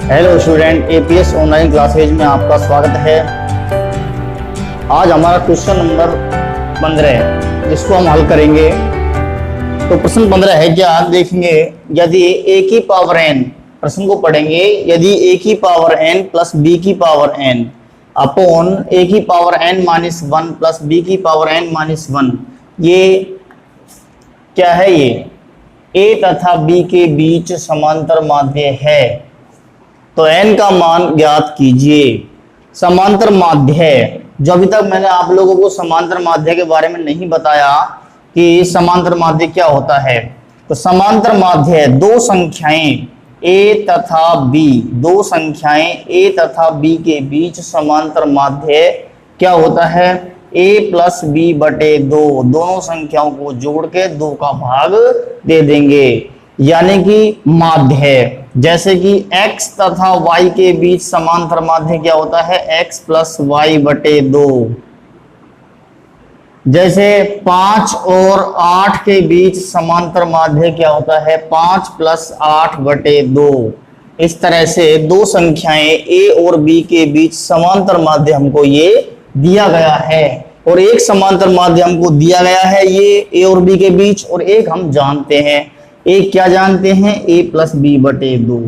Hello student, APS online classes में आपका स्वागत है। आज हमारा क्वेश्चन नंबर 15 जिसको हम हल करेंगे। तो प्रश्न 15 है क्या, आप देखेंगे यदि a की पावर n, प्रश्न को पढ़ेंगे, यदि a की पावर n प्लस b की पावर n अपॉन a की power n minus 1 plus b की पावर n माइनस 1, ये क्या है? ये a तथा b के बीच समांतर माध्य है। तो n का मान ज्ञात कीजिए। समांतर माध्य, जो अभी तक मैंने आप लोगों को समांतर माध्य के बारे में नहीं बताया कि समांतर माध्य क्या होता है। तो समांतर माध्य दो संख्याएं a तथा b, दो संख्याएं a तथा b के बीच समांतर माध्य क्या होता है? a प्लस बी बटे दो, दोनों संख्याओं को जोड़ के दो का भाग दे देंगे, यानी कि माध्य। जैसे कि x तथा y के बीच समांतर माध्य क्या होता है? x प्लस वाई बटे दो। जैसे 5 और 8 के बीच समांतर माध्य क्या होता है? 5 प्लस 8 बटे दो। इस तरह से दो संख्याएं a और b के बीच समांतर माध्य हमको ये दिया गया है, और एक समांतर माध्य हमको दिया गया है ये a और b के बीच, और एक हम जानते हैं, एक क्या जानते हैं? a प्लस बी बटे दो।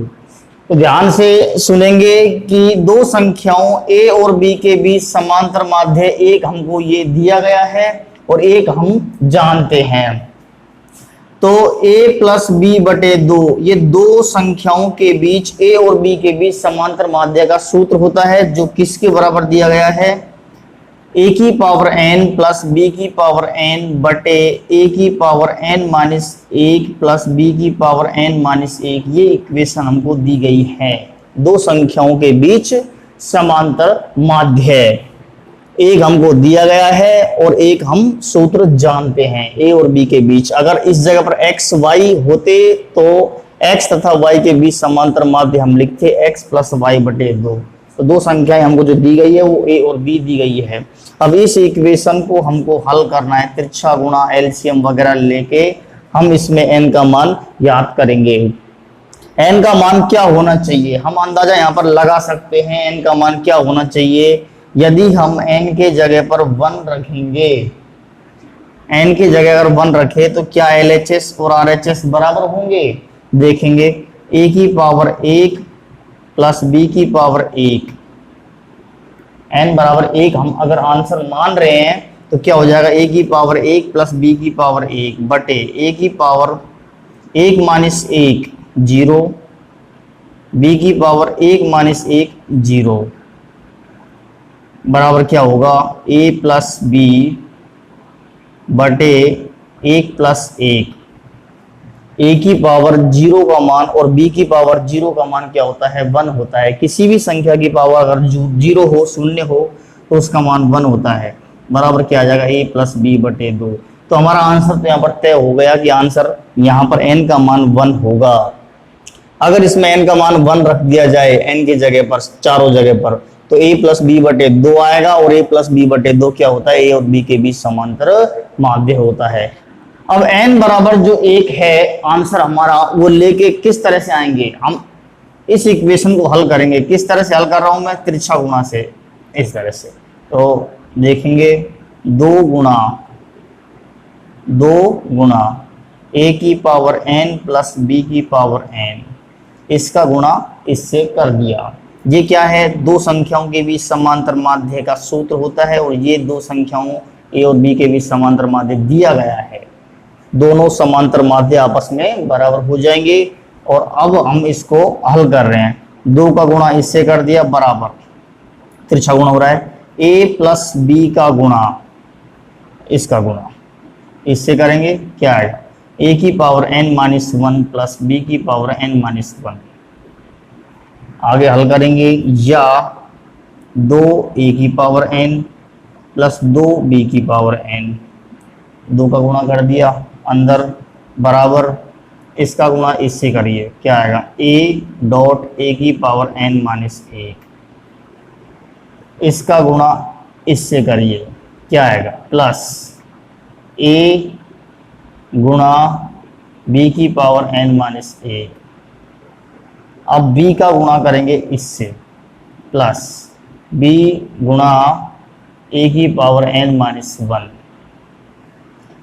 तो ध्यान से सुनेंगे कि दो संख्याओं a और b के बीच समांतर माध्य एक हमको ये दिया गया है और एक हम जानते हैं। तो a प्लस बी बटे दो, ये दो संख्याओं के बीच a और b के बीच समांतर माध्य का सूत्र होता है, जो किसके बराबर दिया गया है? a की पावर n प्लस b की पावर n बटे a की power n minus 1 plus b की पावर n माइनस 1। ये इक्वेशन हमको दी गई है। दो संख्याओं के बीच समांतर माध्य एक हमको दिया गया है और एक हम सूत्र जानते हैं a और b के बीच। अगर इस जगह पर x y होते तो x तथा y के बीच समांतर माध्य हम लिखते x प्लस वाई बटे दो। तो दो संख्याएं हमको जो दी गई है वो a और b दी गई है। अब इस इक्वेशन को हमको हल करना है, तिरछा गुणा एलसीएम वगैरह लेके हम इसमें n का मान याद करेंगे। n का मान क्या होना चाहिए हम अंदाजा यहाँ पर लगा सकते हैं। n का मान क्या होना चाहिए? यदि हम n के जगह पर 1 रखेंगे, n की जगह अगर 1 रखे तो क्या LHS और RHS बराबर होंगे? देखेंगे a की पावर 1 प्लस b की पावर 1, n बराबर 1 हम अगर आंसर मान रहे हैं तो क्या हो जाएगा? a की पावर 1 प्लस b की पावर 1 बटे a की पावर 1 माइनस 1 0, b की पावर 1 माइनस 1 0 बराबर क्या होगा? a प्लस बी बटे 1 प्लस 1। a की पावर 0 का मान और b की पावर 0 का मान क्या होता है? 1 होता है। किसी भी संख्या की पावर अगर 0 हो, शून्य हो, तो उसका मान 1 होता है। बराबर क्या आ जाएगा? a प्लस बी बटे 2। तो हमारा आंसर तो यहाँ पर तय हो गया कि आंसर यहाँ पर n का मान 1 होगा। अगर इसमें n का मान 1 रख दिया जाए n की जगह पर, चारों जगह पर, तो a प्लस बी बटे 2 आएगा, और a प्लस बी बटे 2 क्या होता है? a और b के बीच समांतर माध्य होता है। अब n बराबर जो 1 है आंसर हमारा, वो लेके किस तरह से आएंगे? हम इस इक्वेशन को हल करेंगे। किस तरह से हल कर रहा हूं मैं? तिरछा गुणा से, इस तरह से। तो देखेंगे 2 गुणा a की पावर n प्लस b की पावर n, इसका गुणा इससे कर दिया। ये क्या है? दो संख्याओं के बीच समांतर माध्य का सूत्र होता है, और ये दो संख्याओं a और b के बीच समांतर माध्य दिया गया है। दोनों समांतर माध्य आपस में बराबर हो जाएंगे, और अब हम इसको हल कर रहे हैं। 2 का गुणा इससे कर दिया बराबर, तिरछा गुणा हो रहा है, a प्लस बी का गुणा इसका गुणा इससे करेंगे, क्या आएगा? a की power n minus 1 plus b की पावर n माइनस 1। आगे हल करेंगे, या 2a की पावर n प्लस 2b की पावर n, 2 का गुणा कर दिया अंदर बराबर, इसका गुणा इससे करिए, क्या आएगा? a डॉट a की पावर n माइनस 1, इसका गुणा इससे करिए, क्या आएगा? प्लस a गुणा b की पावर n माइनस 1। अब b का गुणा करेंगे इससे, प्लस b गुणा a की पावर n माइनस 1,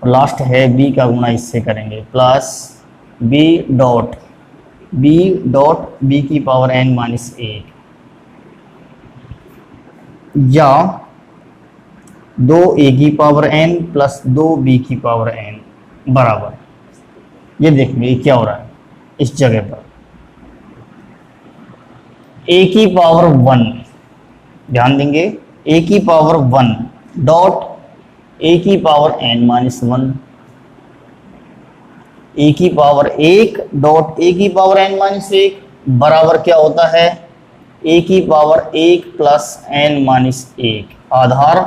लास्ट है b का गुणा इससे करेंगे, प्लस b डॉट b की पावर n माइनस 1, या 2a की पावर n प्लस 2b की पावर n बराबर, ये देखेंगे क्या हो रहा है इस जगह पर, a की पावर 1, ध्यान देंगे a की पावर 1 डॉट a की पावर n माइनस 1, a की पावर 1 डॉट a की पावर n माइनस 1 बराबर क्या होता है, a की पावर 1 प्लस n माइनस 1, आधार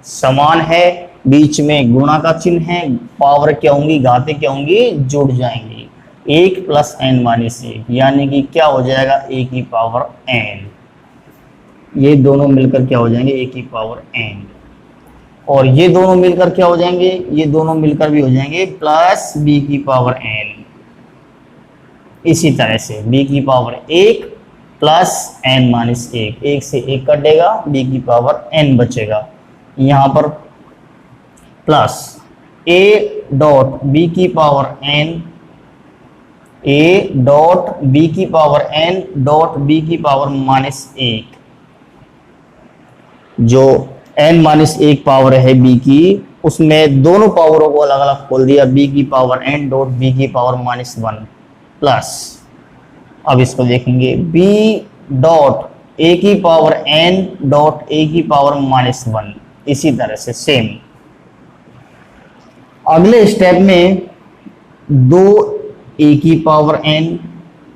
समान है, बीच में गुणा का चिन्ह है, पावर क्या होंगी, घातें क्या होंगी, जुड़ जाएंगी, 1 प्लस n माइनस 1, यानी कि क्या हो जाएगा a की पावर n, ये दोनों मिलकर क्या हो जाएंगे a की पावर n, और ये दोनों मिलकर क्या हो जाएंगे, ये दोनों मिलकर भी हो जाएंगे प्लस b की पावर n, इसी तरह से b की पावर 1 प्लस n माइनस 1, 1 से 1 कटेगा, b की पावर n बचेगा, यहाँ पर प्लस a डॉट b की power n, a dot b की पावर n डॉट b की पावर माइनस 1, जो n माइनस 1 पावर है b की, उसमें दोनों पावरों को अलग अलग खोल दिया, b की पावर n डॉट b की पावर माइनस 1, प्लस अब इसको देखेंगे b डॉट a की पावर n डॉट a की पावर माइनस 1, इसी तरह से सेम। अगले स्टेप में 2 a की पावर n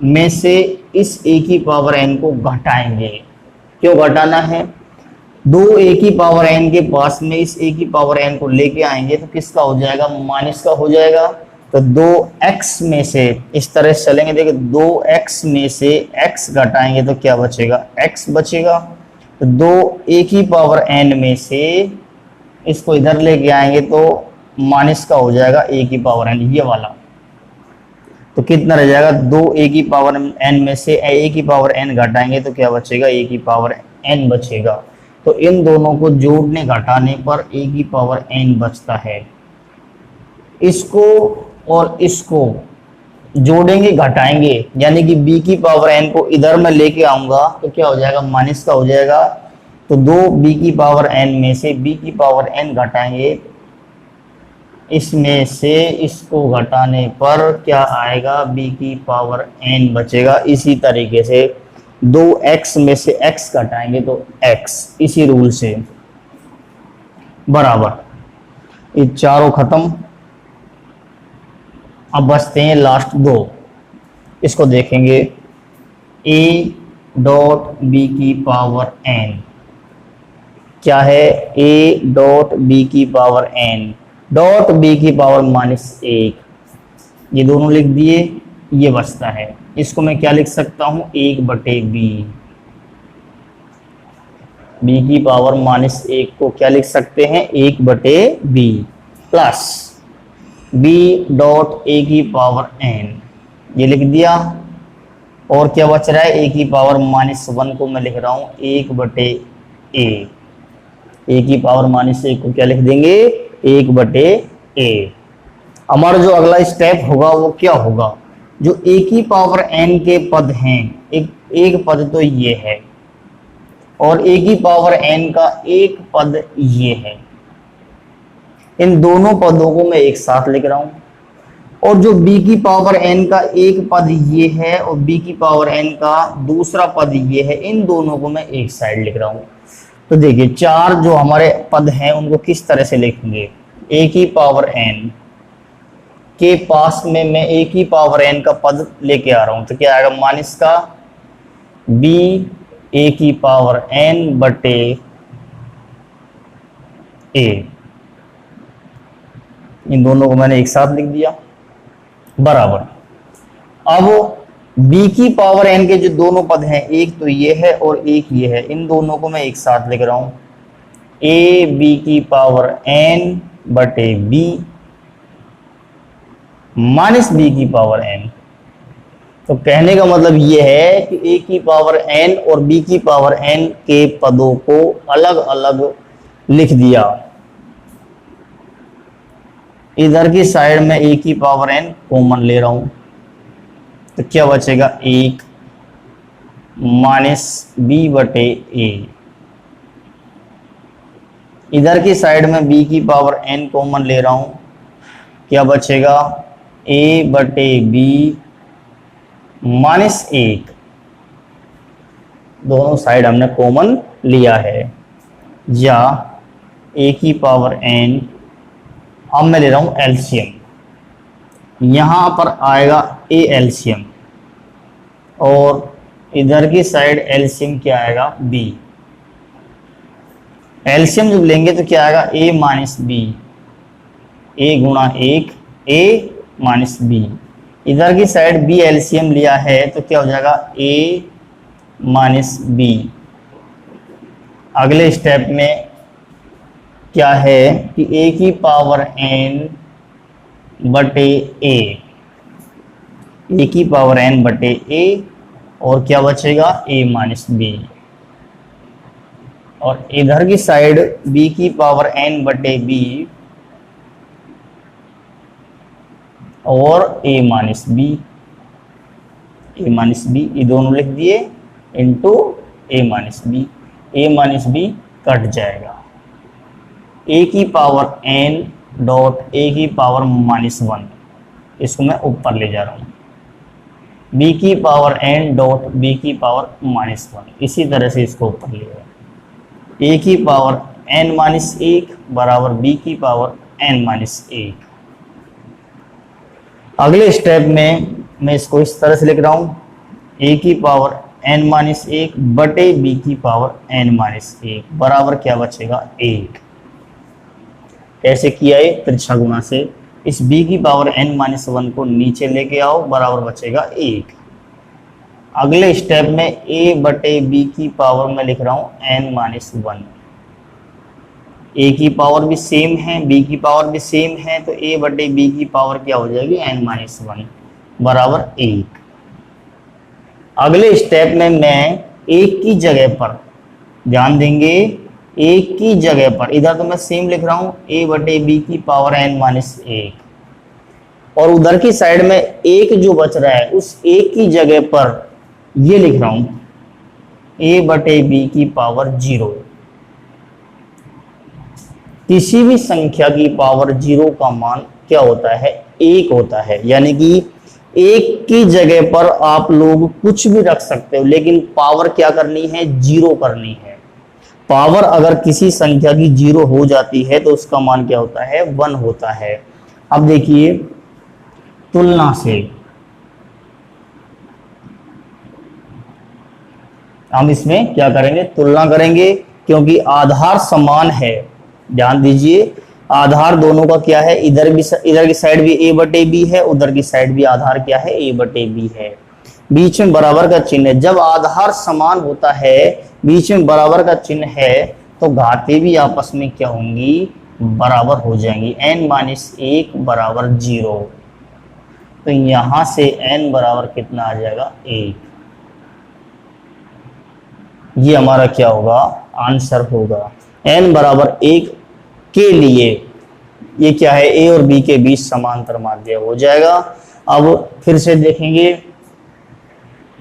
में से इस a की पावर n को घटाएंगे, क्यों घटाना है, 2a की पावर n के पास में इस a की पावर n को लेके आएंगे तो किसका हो जाएगा, माइनस का हो जाएगा, तो 2x में से इस तरह से चलेंगे, देखिए 2x में से x घटाएंगे तो क्या बचेगा, x बचेगा, तो 2a की पावर n में से इसको इधर लेके आएंगे तो माइनस का हो जाएगा a की पावर n, ये वाला, तो कितना रह जाएगा, 2a की पावर n में से a की पावर n घटाएंगे तो क्या बचेगा, a की पावर n बचेगा, तो इन दोनों को जोड़ने घटाने पर a की पावर n बचता है, इसको और इसको जोड़ेंगे घटाएंगे, यानी कि b की पावर n को इधर मैं लेके आऊंगा तो क्या हो जाएगा, माइनस का हो जाएगा, तो 2b की पावर n में से b की पावर n घटाएंगे, इसमें से इसको घटाने पर क्या आएगा, b की पावर n बचेगा, इसी तरीके से 2x में से x घटाएंगे तो x, इसी रूल से बराबर, ये चारों खत्म, अब बचते हैं लास्ट 2, इसको देखेंगे a डॉट b की पावर n, क्या है, a डॉट b की पावर n डॉट b की पावर माइनस 1, ये दोनों लिख दिए, ये बचता है, इसको मैं क्या लिख सकता हूं, 1/b, b की पावर माइनस 1 को क्या लिख सकते हैं, 1/b, plus b dot a की पावर n, ये लिख दिया, और क्या बच रहा है, a की पावर माइनस 1 को मैं लिख रहा हूं 1/a, a की पावर माइनस 1 को क्या लिख देंगे, 1/a। हमारा जो अगला स्टेप होगा वो क्या होगा, जो a की पावर n के पद हैं, एक पद तो ये है, और a की पावर n का एक पद ये है, इन दोनों पदों को मैं एक साथ लिख रहा हूं, और जो b की पावर n का एक पद ये है और b की पावर n का दूसरा पद ये है, इन दोनों को मैं एक साइड लिख रहा हूं। तो देखिए चार जो हमारे पद हैं उनको किस तरह से लिखेंगे, a की पावर n के पास में मैं a की पावर n का पद लेके आ रहा हूं, तो क्या आएगा, माइनस का b a की पावर n बटे a, इन दोनों को मैंने एक साथ लिख दिया, बराबर। अब b की पावर n के जो दोनों पद हैं, एक तो ये है और एक ये है, इन दोनों को मैं एक साथ लिख रहा हूं, a b की पावर n बटे b माइनस b की पावर n, तो कहने का मतलब ये है कि a की पावर n और b की पावर n के पदों को अलग अलग लिख दिया। इधर की साइड में a की पावर n कॉमन ले रहा हूं, तो क्या बचेगा 1 माइनस b बटे a। इधर की साइड में b की पावर n कॉमन ले रहा हूं, क्या बचेगा a बटे b माइनस 1। दोनों साइड हमने कॉमन लिया है। या a की पावर n, अब मैं ले रहा हूं एलसीएम, यहां पर आएगा a एलसीएम और इधर की साइड एलसीएम क्या आएगा b। एलसीएम जब लेंगे तो क्या आएगा a माइनस बी, a गुणा 1 a माइनस बी। इधर की साइड b एलसीएम लिया है तो क्या हो जाएगा a माइनस बी। अगले स्टेप में क्या है कि a की पावर n बटे a की पावर n बटे a और क्या बचेगा a माइनस बी। और इधर की साइड b की पावर n बटे b और a माइनस बी, ये दोनों लिख दिए into a minus B cut जाएगा। a की पावर n डॉट a की पावर -1, इसको मैं ऊपर ले जा रहा हूँ। b की पावर n डॉट b की पावर -1, इसी तरह से इसको ऊपर ले जाए। a की पावर n-1 बराबर b की पावर n-1। अगले स्टेप में मैं इसको इस तरह से लिख रहा हूँ, a की पावर n-1 बटे b की पावर n-1 बराबर क्या बचेगा 1। कैसे किया है? तिरछा गुणा से। इस b की पावर n-1 को नीचे लेके आओ, बराबर बचेगा 1। अगले स्टेप में a बटे b की पावर में लिख रहा हूँ n-1। a की पावर भी सेम है, b की पावर भी सेम है, तो a बटे b की पावर क्या हो जाएगी n-1 बराबर 1। अगले स्टेप में मैं एक की जगह पर ध्यान देंगे, एक की जगह पर इधर तो मैं सेम लिख रहा हूं a बटे b की पावर n-1 और उधर की साइड में एक जो बच रहा है उस एक की जगह पर ये लिख रहा हूं a बटे b की पावर 0। किसी भी संख्या की पावर 0 का मान क्या होता है? 1 होता है। यानी कि एक की जगह पर आप लोग कुछ भी रख सकते हो, लेकिन पावर क्या करनी है? 0 करनी है। पावर अगर किसी संख्या की 0 हो जाती है तो उसका मान क्या होता है? 1 होता है। अब देखिए तुलना से हम इसमें क्या करेंगे? तुलना करेंगे, क्योंकि आधार समान है। ध्यान दीजिए, आधार दोनों का क्या है? इधर की साइड भी a बटे b है, उधर की साइड भी आधार क्या है? a बटे b है। बीच में बराबर का चिन्ह है। जब आधार समान होता है, बीच में बराबर का चिन्ह है, तो घातें भी आपस में क्या होंगी? बराबर हो जाएंगी। n-1 बराबर 0, तो यहां से n बराबर कितना आ जाएगा? 1। ये हमारा क्या होगा? आंसर होगा। n बराबर 1 के लिए ये क्या है? a और b के बीच समांतर माध्य हो जाएगा। अब फिर से देखेंगे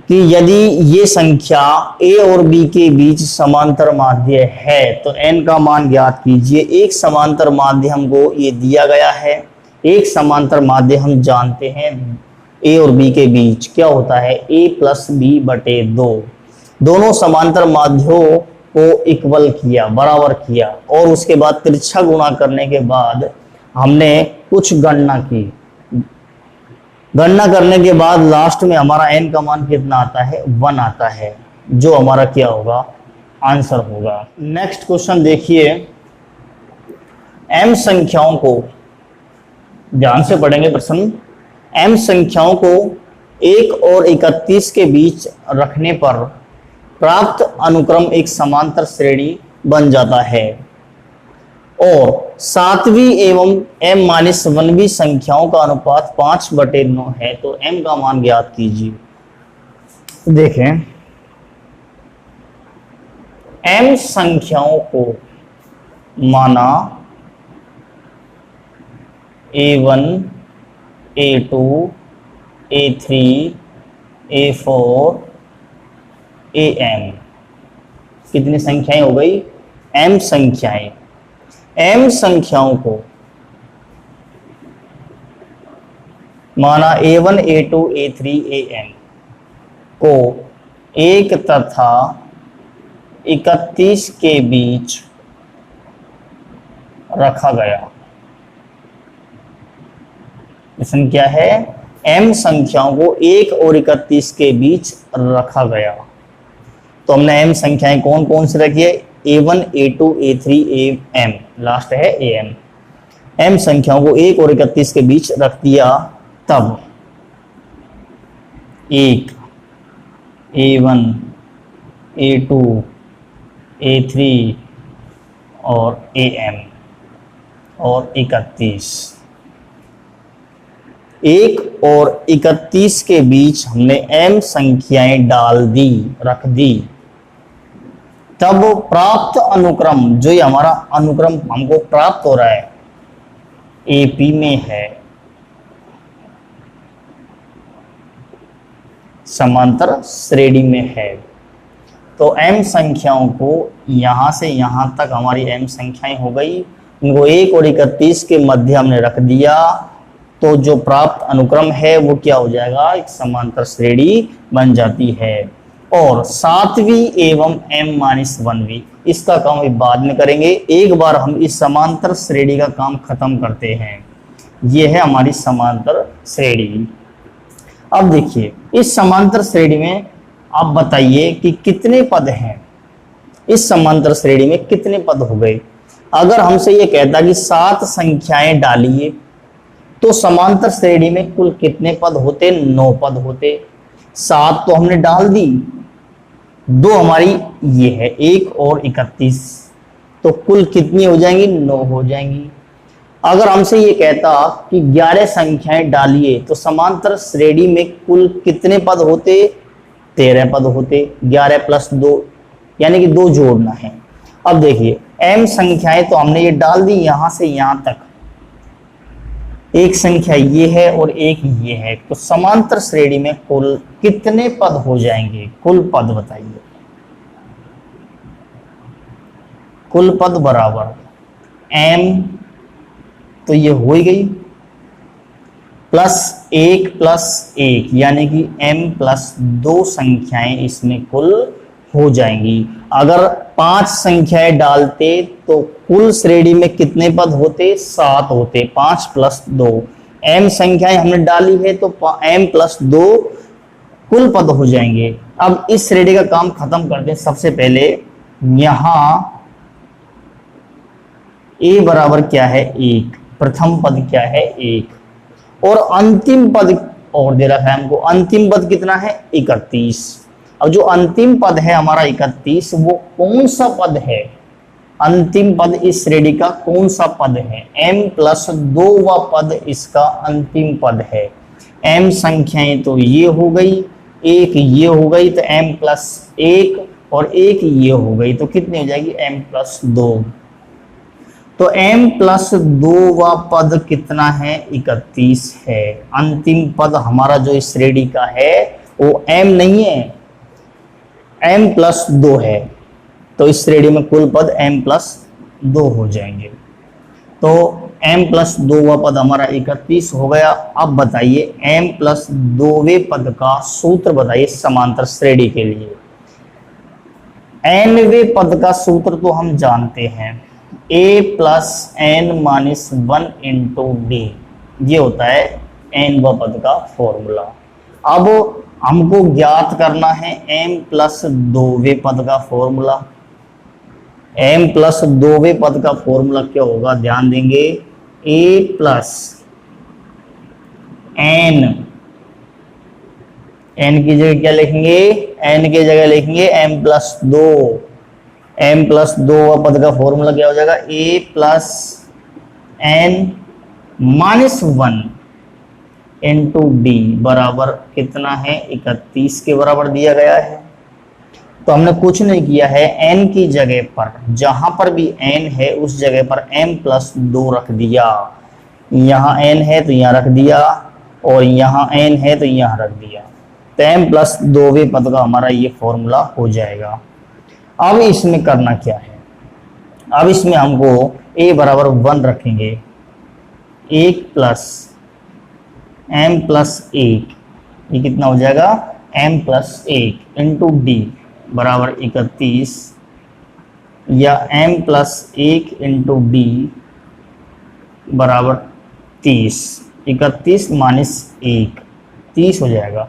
कि यदि ये संख्या a और b के बीच समांतर माध्य है तो n का मान ज्ञात कीजिए। एक समांतर माध्य हमको ये दिया गया है, एक समांतर माध्य हम जानते हैं a और b के बीच क्या होता है? a प्लस b बटे 2। दोनों समांतर माध्यों को इक्वल किया, बराबर किया, और उसके बाद तिरछा गुणा करने के बाद हमने कुछ गणना की। गणना करने के बाद लास्ट में हमारा n का मान कितना आता है? 1 आता है, जो हमारा क्या होगा? आंसर होगा। नेक्स्ट क्वेश्चन देखिए, m संख्याओं को ध्यान से पढ़ेंगे प्रश्न। m संख्याओं को 1 और 31 के बीच रखने पर प्राप्त अनुक्रम एक समांतर श्रेणी बन जाता है और 7वीं एवं m-1वीं संख्याओं का अनुपात 5/9 है, तो m का मान ज्ञात कीजिए। देखें, m संख्याओं को माना a1, a2, a3, a4, am, कितनी संख्याएं हो गई? m संख्याएं। m संख्याओं को माना a1, a2, a3, am को 1 तथा 31 के बीच रखा गया। प्रश्न क्या है? m संख्याओं को 1 और 31 के बीच रखा गया। तो हमने m संख्याएं कौन कौन सी रखी है? a1, a2, a3, am, last है am। m संख्याओं को 1 और 31 के बीच रख दिया, तब 1, a1, a2, a3 और am और 31, 1 और 31 के बीच हमने m संख्याएं डाल दी, रख दी, तब प्राप्त अनुक्रम, जो ये हमारा अनुक्रम हमको प्राप्त हो रहा है, AP में है, समांतर श्रेणी में है। तो m संख्याओं को यहां से यहां तक हमारी m संख्याएं हो गई, इनको 1 और 31 के मध्य हमने रख दिया, तो जो प्राप्त अनुक्रम है वो क्या हो जाएगा? एक समांतर श्रेणी बन जाती है। और 7वीं एवं m-1वीं, इसका काम भी बाद में करेंगे, एक बार हम इस समांतर श्रेणी का काम खत्म करते हैं। ये है हमारी समांतर श्रेणी। अब देखिए, इस समांतर श्रेणी में आप बताइए कि कितने पद हैं? इस समांतर श्रेणी में कितने पद हो गए? अगर हमसे ये कहता कि 7 संख्याएं डालिए, तो समांतर श्रेणी में कुल कितने पद होते? 9 पद होते। 7 तो हमने डाल दी, 2 हमारी ये है 1 और 31, तो कुल कितनी हो जाएंगी? 9 हो जाएंगी। अगर हमसे ये कहता कि 11 संख्याएं डालिए, तो समांतर श्रेणी में कुल कितने पद होते? 13 पद होते। 11 प्लस 2 यानी कि 2 जोड़ना है। अब देखिए, m संख्याएं तो हमने ये डाल दी यहां से यहां तक, एक संख्या ये है और एक ये है, तो समांतर श्रेणी में कुल कितने पद हो जाएंगे? कुल पद बताइए। कुल पद बराबर m, तो ये हो ही गई, प्लस 1 यानी कि m प्लस 2 संख्याएं इसमें कुल हो जाएंगी। अगर 5 संख्याएं डालते तो कुल श्रेणी में कितने पद होते? 7 होते। 5 प्लस 2, m संख्याएं हमने डाली है तो m प्लस 2 कुल पद हो जाएंगे। अब इस श्रेणी का काम खत्म करते हैं। सबसे पहले यहां a बराबर क्या है? 1, प्रथम पद क्या है? 1, और अंतिम पद और दे रखा है हमको। अंतिम पद कितना है? 31। अब जो अंतिम पद है हमारा 31, वो कौन सा पद है? अंतिम पद इस श्रेणी का कौन सा पद है? m प्लस 2वां पद इसका अंतिम पद है। m संख्याएं तो ये हो गई, एक ये हो गई, तो m प्लस 1 और एक ये हो गई, तो कितनी हो जाएगी? m plus 2। तो m प्लस 2वां पद कितना है? 31 है। अंतिम पद हमारा जो इस श्रेणी का है वो m नहीं है, m प्लस 2 है, तो इस श्रेणी में कुल पद m प्लस 2 हो जाएंगे। तो m प्लस 2वां पद हमारा 31 हो गया। अब बताइए m प्लस 2वें पद का सूत्र बताइए समांतर श्रेणी के लिए। nवें पद का सूत्र तो हम जानते हैं, a plus n-1 into D, ये होता है nवां पद का फॉर्मूला। अब हमको ज्ञात करना है m प्लस 2वें पद का फॉर्मूला। m प्लस 2वें पद का फॉर्मूला क्या होगा? ध्यान देंगे, a प्लस n की जगह क्या लिखेंगे? n की जगह लिखेंगे m प्लस 2। m प्लस 2वां पद का फॉर्मूला क्या हो जाएगा? a plus n-1 into D बराबर कितना है 31 के बराबर दिया गया है। तो हमने कुछ नहीं किया है, n की जगह पर जहां पर भी n है उस जगह पर m प्लस 2 रख दिया। यहाँ n है तो यहाँ रख दिया और यहाँ n है तो यहाँ रख दिया, तो m प्लस 2वें पद का हमारा ये फॉर्मूला हो जाएगा। अब इसमें करना क्या है, अब इसमें हमको a बराबर 1 रखेंगे, 1 प्लस m प्लस 1, ये कितना हो जाएगा m प्लस 1 इंटू डी बराबर 31 या m प्लस 1 इंटू डी बराबर 30, 31 माइनस 1 30 हो जाएगा।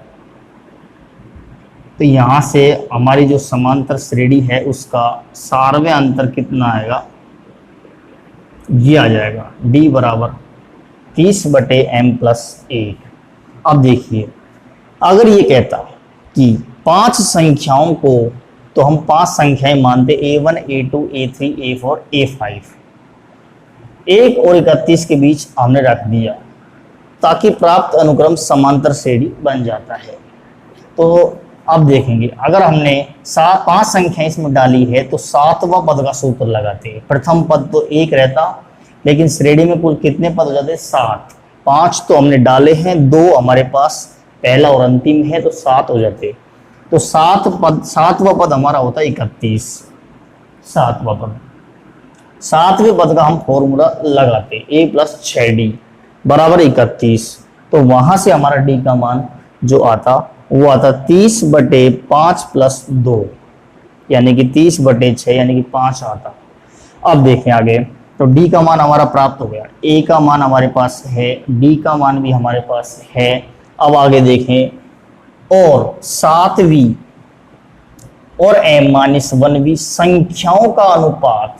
तो यहाँ से हमारी जो समांतर श्रेणी है उसका सारवें अंतर कितना आएगा, ये आ जाएगा d बराबर 30 बटे m प्लस 1। अब देखिए अगर ये कहता कि 5 संख्याओं को, तो हम 5 संख्याएं मानते a1 a2 a3 a4 a5, 1 और 31 के बीच हमने रख दिया ताकि प्राप्त अनुक्रम समांतर श्रेणी बन जाता है। तो अब देखेंगे अगर हमने 5 संख्याएं इसमें डाली है तो 7वां पद का सूत्र लगाते हैं। प्रथम पद तो 1 रहता, लेकिन श्रेणी में कुल कितने पद हो जाते, 7। 5 तो हमने डाले हैं, 2 हमारे पास पहला और अंतिम है, तो 7 हो जाते। तो 7वां पद हमारा होता है 31। 7वां पद, 7वें पद का हम फॉर्मूला लगाते, a प्लस 6d बराबर 31। तो वहां से हमारा d का मान जो आता वो आता 30 बटे 5 प्लस 2, यानी कि 30 बटे 6 यानी कि 5 आता। अब देखें आगे, तो d का मान हमारा प्राप्त हो गया, a का मान हमारे पास है, d का मान भी हमारे पास है। अब आगे देखें, और 7वीं और m-1वीं संख्याओं का अनुपात,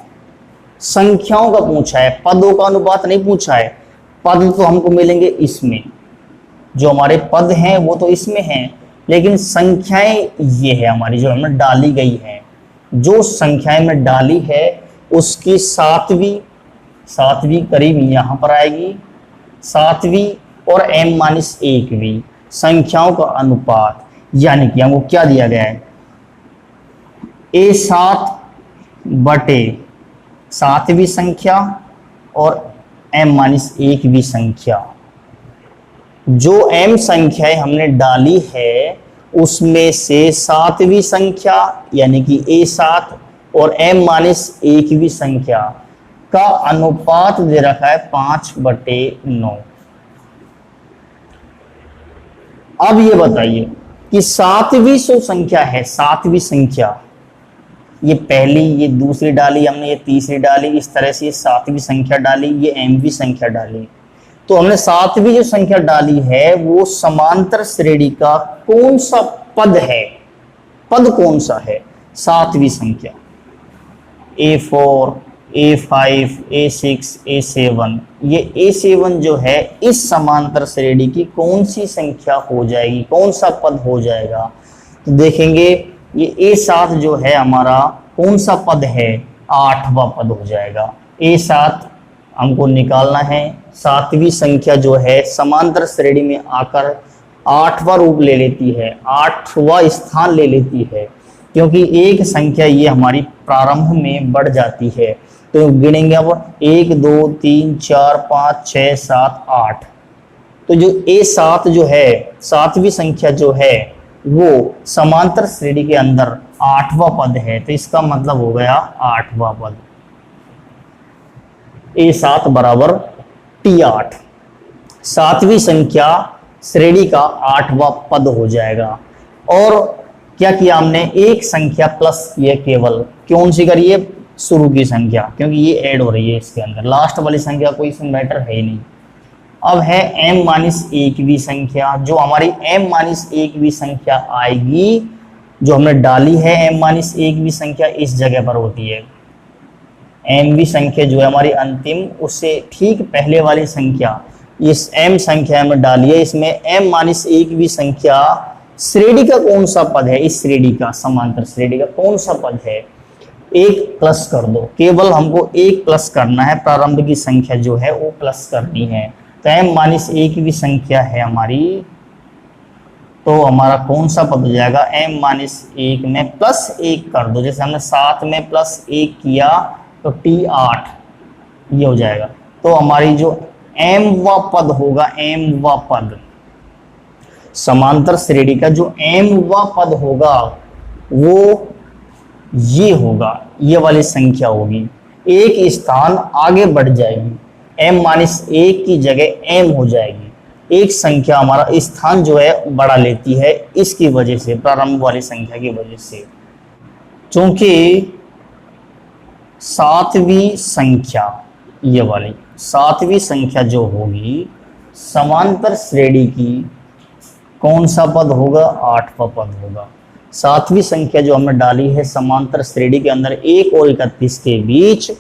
संख्याओं का पूछा है, पदों का अनुपात नहीं पूछा है। पद तो हमको मिलेंगे इसमें, जो हमारे पद हैं वो तो इसमें हैं, लेकिन संख्याएं ये है हमारी जो हमें डाली गई है। जो संख्याएं में डाली है उसकी 7वीं करीब यहाँ पर आएगी, 7वीं और m-1वीं संख्याओं का अनुपात, यानी कि हमको क्या दिया गया है, a7 बटे 7वीं संख्या और m-1वीं संख्या। जो m संख्याएं हमने डाली है उसमें से 7वीं संख्या यानी कि a7 और m-1वीं संख्या का अनुपात दे रखा है 5/9। अब ये बताइए कि 7वीं जो संख्या है, 7वीं संख्या, ये पहली, ये दूसरी डाली हमने, ये तीसरी डाली, इस तरह से ये 7वीं संख्या डाली, ये mवीं संख्या डाली। तो हमने 7वीं जो संख्या डाली है वो समांतर श्रेणी का कौन सा पद है, पद कौन सा है, 7वीं संख्या, a4 a5 a6 a7, ये a7 जो है इस समांतर श्रेणी की कौन सी संख्या हो जाएगी, कौन सा पद हो जाएगा। तो देखेंगे ये a7 जो है हमारा कौन सा पद है, 8वां पद हो जाएगा। a7 हमको निकालना है, 7वीं संख्या जो है समांतर श्रेणी में आकर 8वां रूप ले लेती है, 8वां स्थान ले लेती है, क्योंकि एक संख्या ये हमारी प्रारंभ में बढ़ जाती है। तो गिनेंगे अब 1 2 3 4 5 6 7 8। तो जो a7 जो है 7वीं संख्या जो है वो समांतर श्रेणी के अंदर 8वां पद है, तो इसका मतलब हो गया 8वां पद, a7 बराबर t8, 7वीं संख्या श्रेणी का 8वां पद हो जाएगा। और क्या किया हमने, एक संख्या प्लस किए केवल, कौन सी करिए, शुरू की संख्या, क्योंकि ये ऐड हो रही है इसके अंदर, लास्ट वाली संख्या कोई इसमें मैटर है ही नहीं। अब है m-1वीं संख्या, जो हमारी m-1वीं संख्या आएगी, जो हमने डाली है m-1वीं संख्या इस जगह पर होती है। mवीं संख्या जो है हमारी अंतिम, उससे ठीक पहले वाली संख्या, इस m संख्या में डालिए, इसमें m-1वीं संख्या श्रेणी का कौन सा पद है, इस श्रेणी का, समांतर श्रेणी का कौन सा पद है, 1 प्लस कर दो, केवल हमको 1 प्लस करना है, प्रारंभ की संख्या जो है वो प्लस करनी है। तो m माइनस एक भी संख्या है हमारी, तो हमारा कौन सा पद हो जाएगा, m माइनस एक में प्लस एक कर दो, जैसे हमने 7 में प्लस एक किया तो t 8 ये हो जाएगा। तो हमारी जो m वा पद होगा, m वा पद समांतर श्रेणी का जो m वा पद होगा वो ये होगा, ये वाली संख्या होगी, एक स्थान आगे बढ़ जाएगी, m माइनस एक की जगह m हो जाएगी, एक संख्या हमारा स्थान जो है बढ़ा लेती है, इसकी वजह से, प्रारंभ वाली संख्या की वजह से। क्योंकि सातवीं संख्या, ये वाली सातवीं संख्या जो होगी समांतर श्रेणी की, कौन सा पद होगा, आठवां पद होगा। सातवीं संख्या जो हमने डाली है समांतर श्रेणी के अंदर 1 और 31 के बीच,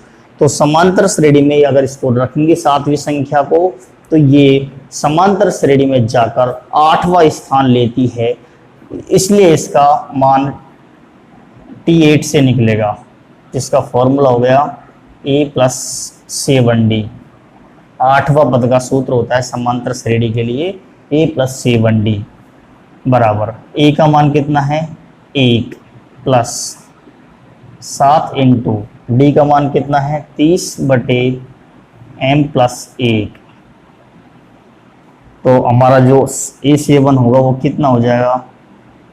तो समांतर श्रेणी में अगर इसको रखेंगे सातवीं संख्या को, तो ये समांतर श्रेणी में जाकर 8वां स्थान लेती है, इसलिए इसका मान T8 से निकलेगा, जिसका फॉर्मूला हो गया a प्लस 7d। 8वां पद का सूत्र होता है समांतर श्रेणी के लिए a प्लस 7d बराबर, a का मान कितना है 1 प्लस 7 इंटू d का मान कितना है 30 बटे m प्लस 1। तो हमारा जो A7 होगा वो कितना हो जाएगा,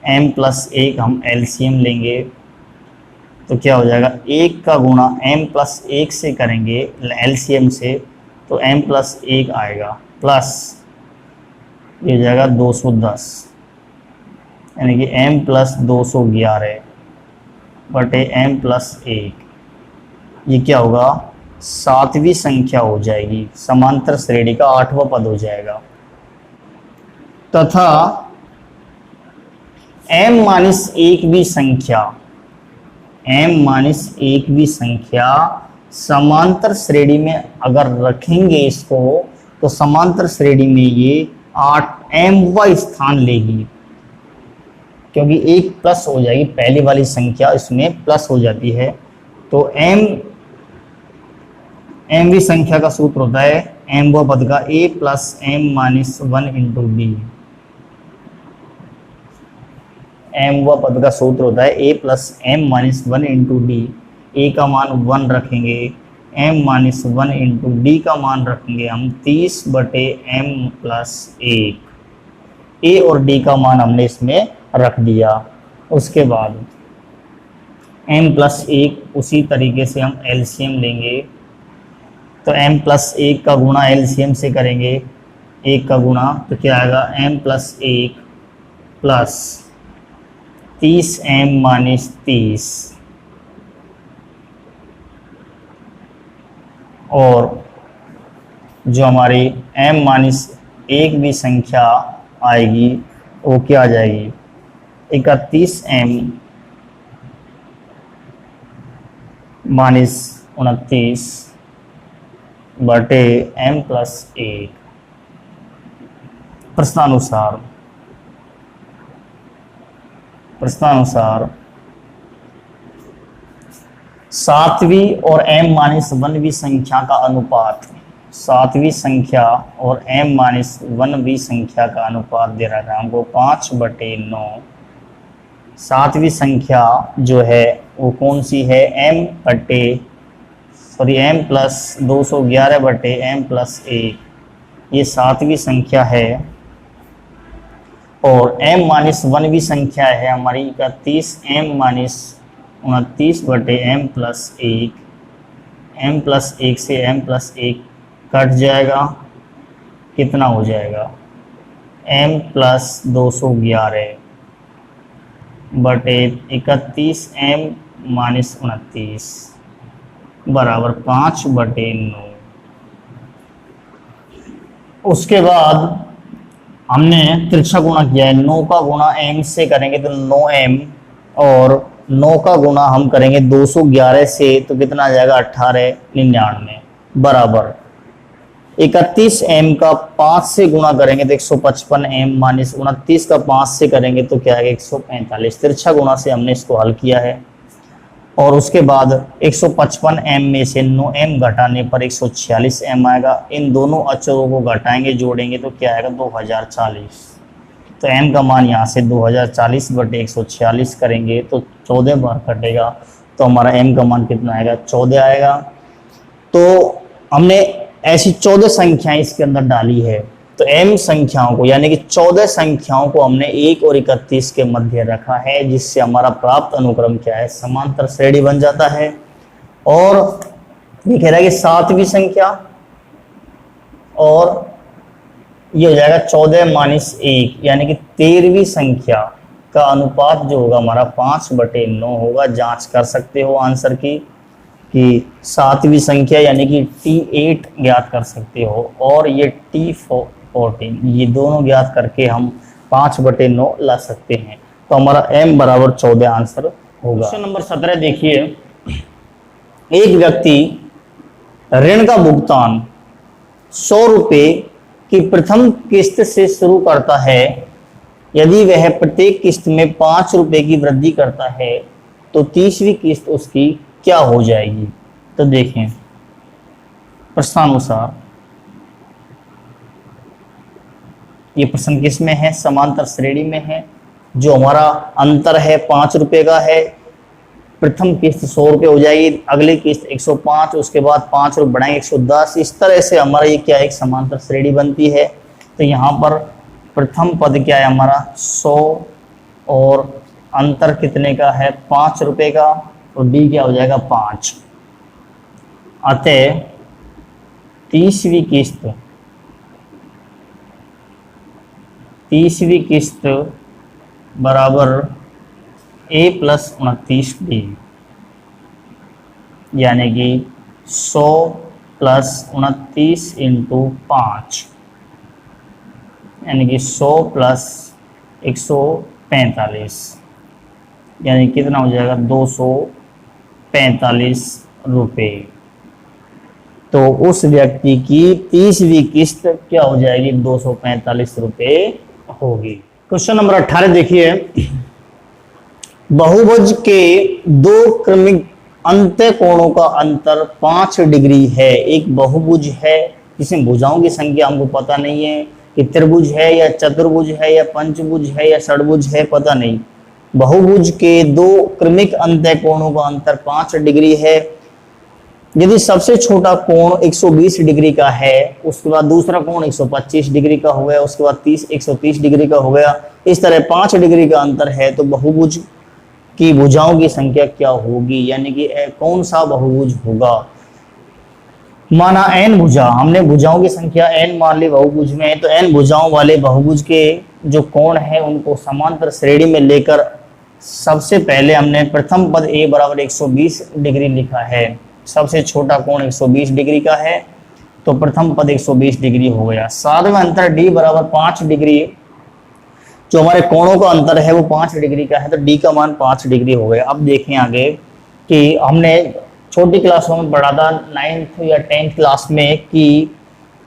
m प्लस 1 हम LCM लेंगे तो क्या हो जाएगा, 1 का गुणा m प्लस 1 से करेंगे LCM से, तो m प्लस 1 आएगा, प्लस ये हो जाएगा 210, यानी कि m प्लस 211 बटे m प्लस 1। ये क्या होगा, सातवीं संख्या हो जाएगी, समांतर श्रेणी का 8वां पद हो जाएगा। तथा m माइनस एक भी संख्या, m माइनस एक भी संख्या समांतर श्रेणी में अगर रखेंगे इसको, तो समांतर श्रेणी में ये 8m स्थान लेगी, क्योंकि एक प्लस हो जाएगी, पहली वाली संख्या इसमें प्लस हो जाती है। तो m भी संख्या का सूत्र होता है m व पद का a plus m minus 1 into D. m व पद का सूत्र होता है a plus m minus 1 into D. a का मान 1 रखेंगे, m माइनस 1 इंटू डी का मान रखेंगे हम 30 बटे m प्लस 1। a और d का मान हमने इसमें रख दिया। उसके बाद m प्लस 1 उसी तरीके से हम LCM लेंगे, तो m प्लस 1 का गुणा LCM से करेंगे, 1 का गुणा तो क्या आएगा, m plus 1 plus 30m minus 30, और जो हमारी m माइनस 1 भी संख्या आएगी वो क्या आ जाएगी, 31m माइनस 29 बटे m प्लस 1। प्रश्नानुसार सातवीं और m माइनस 1वीं संख्या का अनुपात, सातवीं संख्या और m माइनस 1वीं संख्या का अनुपात दे रखा है हमको 5/9। सातवीं संख्या जो है वो कौन सी है, m प्लस 211 बटे m प्लस 1, ये सातवीं संख्या है। और m माइनस 1वीं संख्या है हमारी 31m माइनस 29 बटे m प्लस 1। m प्लस 1 से m प्लस 1 कट जाएगा, कितना हो जाएगा, m प्लस 211 बटे 31m माइनस 29 बराबर 5/9। उसके बाद हमने तिरछा गुणा किया है, 9 का गुणा m से करेंगे तो 9m, और 9 का गुणा हम करेंगे 211 से तो कितना आ जाएगा 1899 बराबर 31m का 5 से गुणा करेंगे तो 155m माइनस 29 का 5 से करेंगे तो क्या है 145। तिरछा गुणा से हमने इसको हल किया है। और उसके बाद 155 m में से 9 m घटाने पर 146 m आएगा। इन दोनों अचरों को घटाएंगे, जोड़ेंगे तो क्या आएगा 2040। तो m का मान यहाँ से 2040 बटे 146 करेंगे तो 14 बार कटेगा, तो हमारा m का मान कितना आएगा 14 आएगा। तो हमने ऐसी 14 संख्याएं इसके अंदर डाली है। तो m संख्याओं को यानी कि 14 संख्याओं को हमने 1 और 31 के मध्य रखा है, जिससे हमारा प्राप्त अनुक्रम क्या है समांतर श्रेणी बन जाता है। और ये कह रहा है कि 7वीं संख्या और ये हो जाएगा 14 माइनस 1 यानी कि 13वीं संख्या का अनुपात जो होगा हमारा 5/9 होगा। जांच कर सकते हो आंसर की कि 7वीं संख्या यानी कि T8 ज्ञात कर सकते हो और ये T14, ये दोनों ज्ञात करके हम 5/9 ला सकते हैं। तो हमारा m बराबर 14 आंसर होगा। क्वेश्चन नंबर 17 देखिए, एक व्यक्ति ऋण का भुगतान 100 रुपये की प्रथम किस्त से शुरू करता है। यदि वह प्रत्येक किस्त में 5 रुपये की वृद्धि करता है तो 30वीं किस्त उसकी क्या हो जाएगी। तो देखें प्रश्नानुसार ये प्रश्न किस में है, समांतर श्रेणी में है। जो हमारा अंतर है 5 रुपये का है। प्रथम किस्त 100 रुपये हो जाएगी, अगली किस्त 105, उसके बाद 5 रुपये बढ़ाएंगे 110। इस तरह से हमारा ये क्या एक समांतर श्रेणी बनती है। तो यहाँ पर प्रथम पद क्या है हमारा 100 और अंतर कितने का है 5 रुपये का, तो डी क्या हो जाएगा 5। अतः 30वीं किस्त बराबर a + 29d यानी कि 100 + 29 × 5 यानी कि 100 + 145 यानी कितना हो जाएगा 245 रुपये। तो उस व्यक्ति की 30वीं किस्त क्या हो जाएगी 245 रुपये होगी। क्वेश्चन नंबर 18 देखिए, बहुभुज के दो क्रमिक अंत्यकोणों का अंतर 5 डिग्री है। एक बहुभुज है जिसमें भुजाओं की संख्या हमको पता नहीं है कि त्रिभुज है या चतुर्भुज है या पंचभुज है या षडभुज है, पता नहीं। बहुभुज के दो क्रमिक अंत्यकोणों का अंतर 5 डिग्री है। यदि सबसे छोटा कोण 120 डिग्री का है, उसके बाद दूसरा कोण 125 डिग्री का हो गया, उसके बाद 130 डिग्री का हो गया, इस तरह 5 डिग्री का अंतर है, तो बहुभुज की भुजाओं की संख्या क्या होगी, यानी कि कौन सा बहुभुज होगा। माना n भुजा, हमने भुजाओं की संख्या n मान ली बहुभुज में, तो n भुजाओं वाले बहुभुज के जो कोण है उनको समांतर श्रेणी में लेकर सबसे पहले हमने प्रथम पद a बराबर 120 डिग्री लिखा है। सबसे छोटा कोण 120 डिग्री का है, तो प्रथम पद 120 डिग्री हो गया। सातवां अंतर d बराबर 5 डिग्री, जो हमारे कोणों का अंतर है वो 5 डिग्री का है, तो d का मान 5 डिग्री हो गया। अब देखें आगे कि हमने छोटी क्लासों में पढ़ा था 9th या 10th क्लास में कि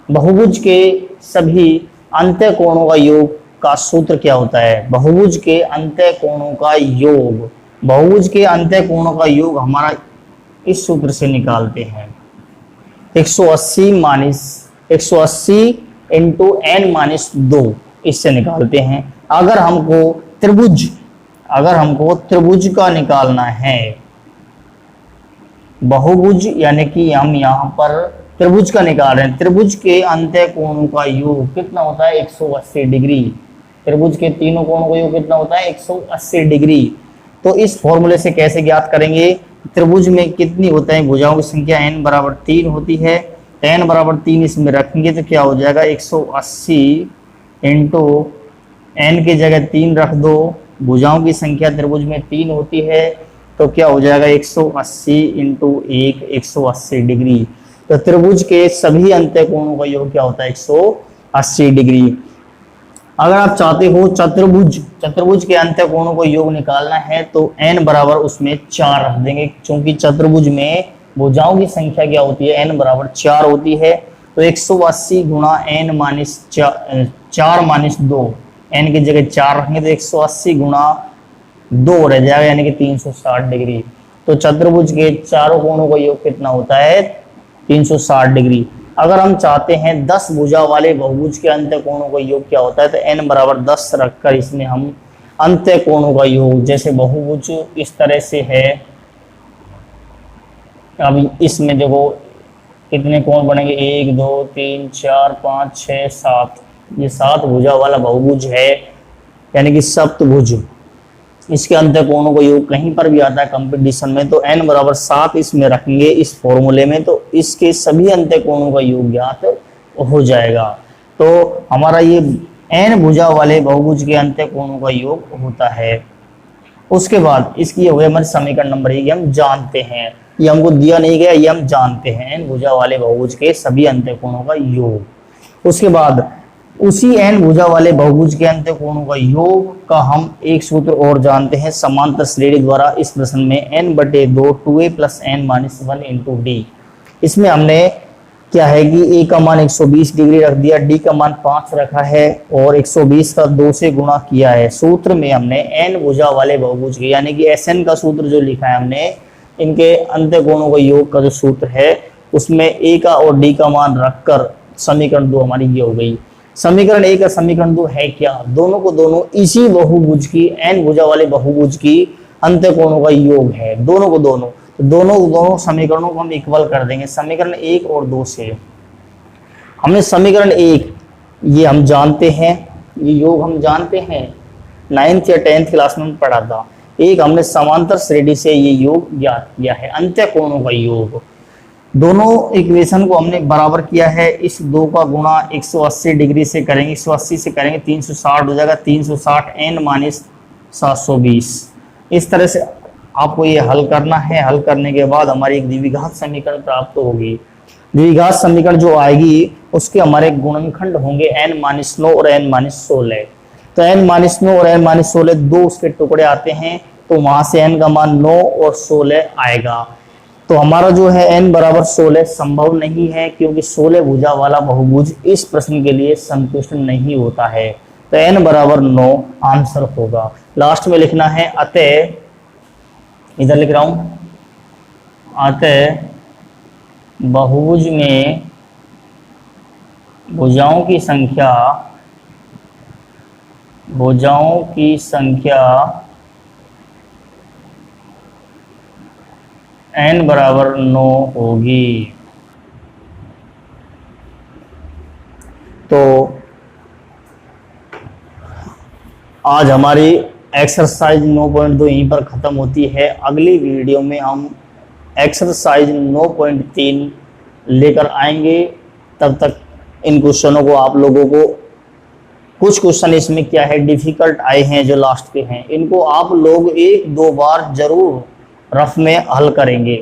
बहुभुज के सभी अंत्य कोणों का योग का सूत्र क्या होता है। बहुभुज के अंत्य कोणों का योग, बहुभुज के अंत्य कोणों का योग हमारा इस सूत्र से निकालते हैं, 180 × n-2 इससे निकालते हैं। अगर हमको त्रिभुज का निकालना है, बहुभुज यानी कि हम यहाँ पर त्रिभुज का निकाल रहे हैं, त्रिभुज के अंत्य कोणों का योग कितना होता है 180 डिग्री। त्रिभुज के तीनों कोणों का योग कितना होता है 180 डिग्री। तो इस फॉर्मूले से कैसे ज्ञात करेंगे, त्रिभुज में कितनी होता है भुजाओं की संख्या n बराबर 3 होती है, n बराबर 3 इसमें रखेंगे तो क्या हो जाएगा 180 × n की जगह 3 रख दो, भुजाओं की संख्या त्रिभुज में 3 होती है, तो क्या हो जाएगा 180 × 1 180 डिग्री। तो त्रिभुज के सभी अंत्य कोणों का योग क्या होता है 180 डिग्री। अगर आप चाहते हो चतुर्भुज के अंत्य कोणों को योग निकालना है तो n बराबर उसमें 4 रख देंगे, क्योंकि चतुर्भुज में भुजाओं की संख्या क्या होती है n बराबर 4 होती है। तो 180 × n-4 -2, n की जगह 4 रखेंगे तो 180 × 2 रह जाएगा, यानी कि 360 डिग्री। तो तो चतुर्भुज के चारों कोणों का योग कितना होता है 360 डिग्री। अगर हम चाहते हैं 10 भुजा वाले बहुभुज के अंत्य कोणों का योग क्या होता है, तो n बराबर 10 रखकर इसमें हम अंत्य कोणों का योग, जैसे बहुभुज इस तरह से है, अब इसमें देखो कितने कोण बनेंगे 1 2 3 4 5 6 7, ये 7 भुजा वाला बहुभुज है, यानी कि सप्तभुज। इसके अंत्य कोणों का योग कहीं पर भी आता है कंपटीशन में तो n बराबर 7 इसमें रखेंगे इस फॉर्मूले में, तो इसके सभी अंत्य कोणों का योग ज्ञात हो जाएगा। तो हमारा ये n भुजा वाले बहुभुज के अंत्य कोणों का योग होता है। उसके बाद इसकी हो गई हमारे समीकरण नंबर 1, हम जानते हैं, ये हमको दिया नहीं गया, ये हम जानते हैं n भुजा वाले बहुभुज के सभी अंत्य कोणों का योग। उसके बाद उसी n भुजा वाले बहुभुज के अंत्य कोणों का योग का हम एक सूत्र और जानते हैं समांतर श्रेणी द्वारा। इस प्रश्न में n/2 2a + n-1 × d। इसमें हमने क्या है कि a का मान 120 डिग्री रख दिया, d का मान 5 रखा है और 120 का 2 से गुणा किया है। सूत्र में हमने n भुजा वाले बहुभुज के यानी कि Sn का सूत्र जो लिखा है हमने, इनके अंत्य कोणों का योग का जो सूत्र है उसमें a का और d का मान रखकर समीकरण 2 हमारी ये हो गई। समीकरण 1 और समीकरण 2 है क्या, दोनों को दोनों इसी बहुभुज की n भुजा वाले बहुभुज की अंत्य कोणों का योग है, दोनों को दोनों समीकरणों को हम इक्वल कर देंगे समीकरण 1 और 2 से। हमने समीकरण 1 ये हम जानते हैं, ये योग हम जानते हैं 9th या 10th क्लास में पढ़ा था। एक हमने समांतर श्रेणी से ये योग ज्ञात किया है अंत्य कोणों का योग। दोनों इक्वेशन को हमने बराबर किया है, इस 2 का गुणा 180 डिग्री से करेंगे, 180 से करेंगे 360 हो जाएगा, 360 n-720। इस तरह से आपको ये हल करना है। हल करने के बाद हमारी एक द्विघात समीकरण प्राप्त होगी। द्विघात समीकरण जो आएगी उसके हमारे गुणनखंड होंगे n-9 और n-16। तो n-9 और n-16 दो उसके टुकड़े आते हैं, तो वहां से n का मान 9 और 16 आएगा। तो हमारा जो है n बराबर 16 संभव नहीं है, क्योंकि 16 भुजा वाला बहुभुज इस प्रश्न के लिए संतुष्ट नहीं होता है। तो n बराबर 9 आंसर होगा। लास्ट में लिखना है अतः, इधर लिख रहा हूं, अतः बहुभुज में भुजाओं की संख्या n बराबर 9 होगी। तो आज हमारी एक्सरसाइज 9.2 यहीं पर ख़त्म होती है। अगली वीडियो में हम एक्सरसाइज 9.3 लेकर आएंगे। तब तक इन क्वेश्चनों को आप लोगों को, कुछ क्वेश्चन इसमें क्या है डिफिकल्ट आए हैं जो लास्ट के हैं, इनको आप लोग 1-2 बार जरूर रफ में हल करेंगे,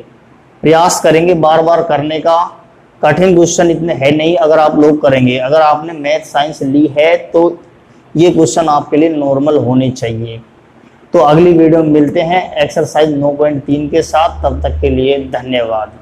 प्रयास करेंगे बार बार करने का। कठिन क्वेश्चन इतने है नहीं अगर आप लोग करेंगे। अगर आपने मैथ साइंस ली है तो ये क्वेश्चन आपके लिए नॉर्मल होने चाहिए। तो अगली वीडियो में मिलते हैं एक्सरसाइज 9.3 के साथ। तब तक के लिए धन्यवाद।